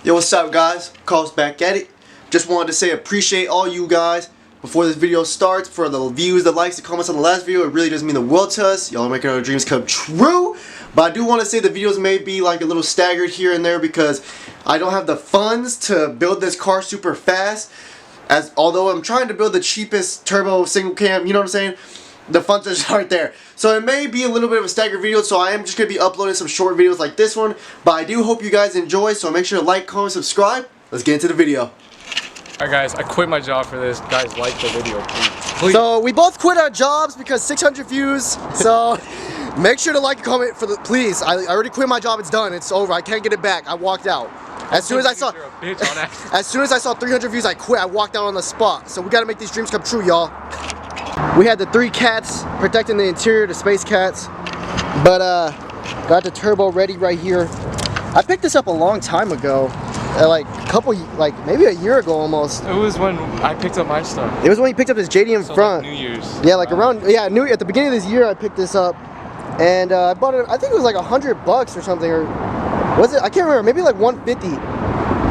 Yo, what's up guys? Carl's back at it. Just wanted to say appreciate all you guys before this video starts for the views, the likes, the comments on the last video. It really does mean the world to us. Y'all are making our dreams come true. But I do want to say the videos may be like a little staggered here and there because I don't have the funds to build this car super fast. Although I'm trying to build the cheapest turbo single cam, you know what I'm saying? The funds just aren't there. So it may be a little bit of a staggered video, so I am just going to be uploading some short videos like this one. But I do hope you guys enjoy, so make sure to like, comment, subscribe. Let's get into the video. Alright guys, I quit my job for this. Guys, like the video, please. So we both quit our jobs because 600 views. So make sure to like and comment for the please. I already quit my job. It's done. It's over. I can't get it back. I walked out. As soon as I saw 300 views, I quit. I walked out on the spot. So we got to make these dreams come true, y'all. We had the 3 cats protecting the interior, the space cats. But got the turbo ready right here. I picked this up a long time ago. Maybe a year ago almost. It was when I picked up my stuff. It was when you picked up this JD in front. Like New Year's. Yeah, like at the beginning of this year I picked this up, and I bought it. I think it was like $100 or something, or was it? I can't remember. Maybe like 150.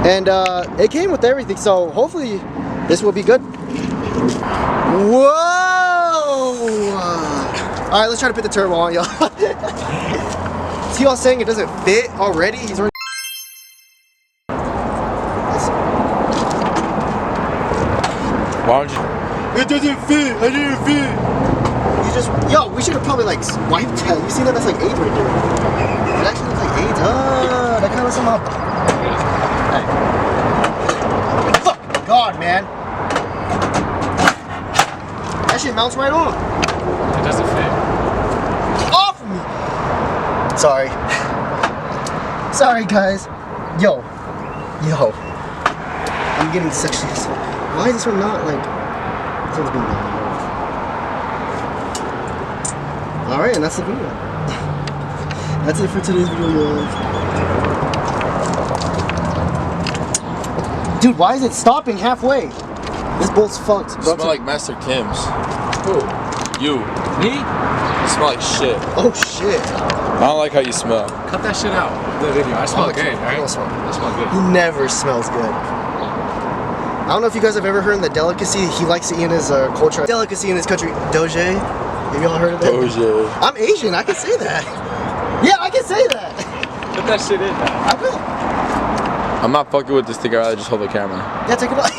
And it came with everything, so hopefully this will be good. Whoa! All right, let's try to put the turbo on, y'all. See y'all saying it doesn't fit already? He's already. Why don't you? It doesn't fit. I didn't fit. You just, yo, we should have probably like wiped that. You see that? That's like AIDS right there. It actually looks like AIDS. That kind of somehow. Hey. Fuck God, man. That shit mounts right on. It doesn't fit. Off of me. Sorry. Sorry, guys. Yo. I'm getting sexually. Why is this one not like? This one's being moved. All right, and that's the video. That's it for today's video, guys. Dude, why is it stopping halfway? This bolt's fucked. You smell like Master Kim's. Who? You. Me? You smell like shit. Oh shit. I don't like how you smell. Cut that shit out. The video. I smell good, alright? I smell good. He never smells good. I don't know if you guys have ever heard of the delicacy he likes to eat in his culture. Delicacy in his country, doge. Have y'all heard of that? Doge. I'm Asian, I can say that. Yeah, I can say that. Put that shit in. I will. I'm not fucking with this thing. I'd rather just hold the camera. Yeah, take it off.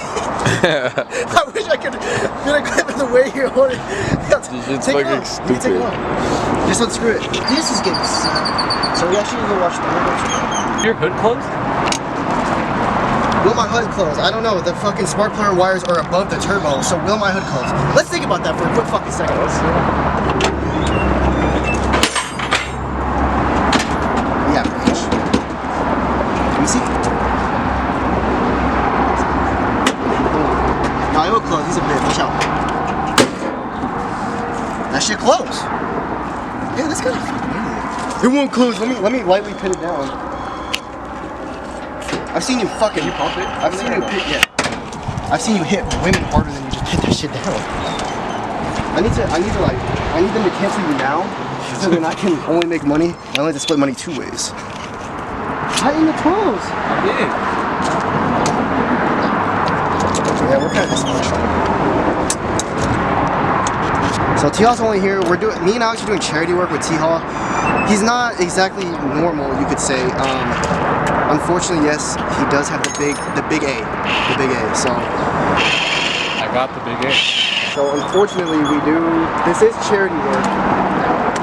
I wish I could get a clip of the way you're holding it. It's fucking stupid. Take it off. Just unscrew it. This is getting sad. So we actually need to watch the movie. Your hood closed? Will my hood close? I don't know. The fucking spark plug wires are above the turbo, so will my hood close? Let's think about that for a quick fucking second. Yeah, bitch. Can we see? No, it will close. He's a bitch. Watch out. That shit close. Yeah, that's kind of. It won't close. Let me lightly pin it down. I've seen you fucking. You pump it? I've seen you hit. Yeah. I've seen you hit women harder than you just hit that shit down. I need them to cancel you now, so then I can only make money. I only have to split money 2 ways. Tighten the clothes. I did. Yeah, we're kind of dysfunctional. So T-Haw's only here. Me and Alex are doing charity work with T-Haw. He's not exactly normal, you could say. Unfortunately, yes, he does have the big A. So I got the big A. So unfortunately, this is charity work.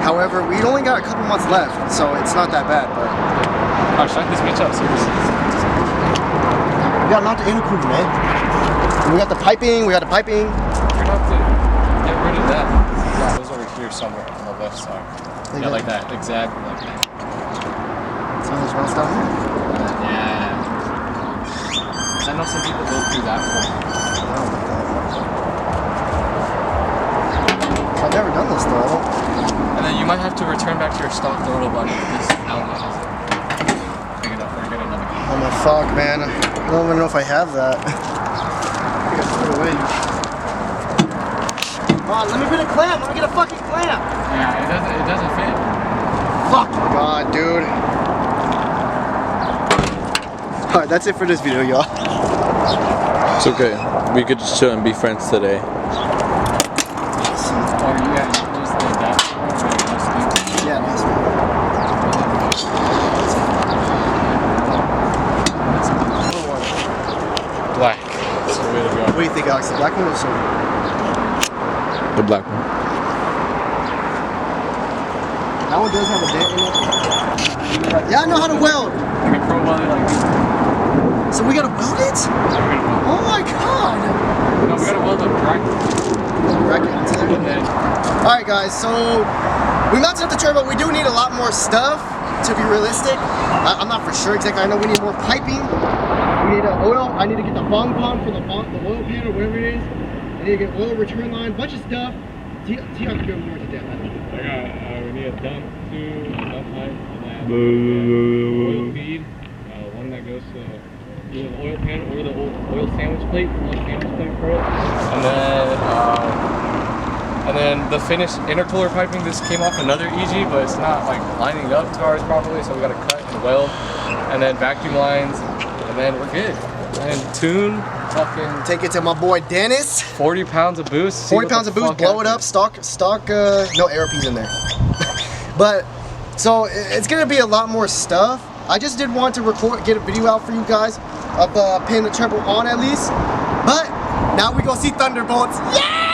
However, we only got a couple months left, so it's not that bad. But Alright, shut this bitch up, seriously. we got a lot to include, man. And we got the piping. You're gonna have to get rid of that. Yeah, those over here somewhere on the left side. Yeah, like that, exactly like that. So there's one stuff here. Yeah. I know some people go through that for. I've never done this though. And then you might have to return back to your stock throttle body if this outlet isn't big enough or get another key. Oh my fuck, man. I don't even know if I have that. I think I threw it away. Come on, let me get a clamp. Let me get a fucking clamp. Yeah, it doesn't fit. Fuck. God, dude. Alright, that's it for this video, y'all. It's okay. We could just chill and be friends today. Oh, yeah, you close the adapter. Yeah, nice. Black. That's the way to go. What do you think, Alex? The black one or silver? The black one. That one does have a dent in it. Yeah, I know how to weld. Like a pro welder like this. So we gotta weld it? Oh my god! No, we gotta weld the bracket. And then Alright guys, so we mounted up the turbo. We do need a lot more stuff, to be realistic. I'm not for sure exactly. I know we need more piping. We need oil. I need to get the bung pump for the oil pan or whatever it is. I need to get oil return line, bunch of stuff. T could go more to depth, I think. we need a dump tube, a dump pipe, and then oil feed, one that goes to either the oil pan or the oil sandwich plate, for it. And then the finished intercooler piping. This came off another EG, but it's not like lining up to ours properly, so we gotta cut and weld. And then vacuum lines, and then we're good. And tune, fucking Take it to my boy Dennis. 40 pounds of boost. 40 pounds of boost, blow it up, stock, no ARPs in there. But, so it's gonna be a lot more stuff. I just did want to get a video out for you guys of putting the turbo on at least. But, now we go see Thunderbolts. Yeah!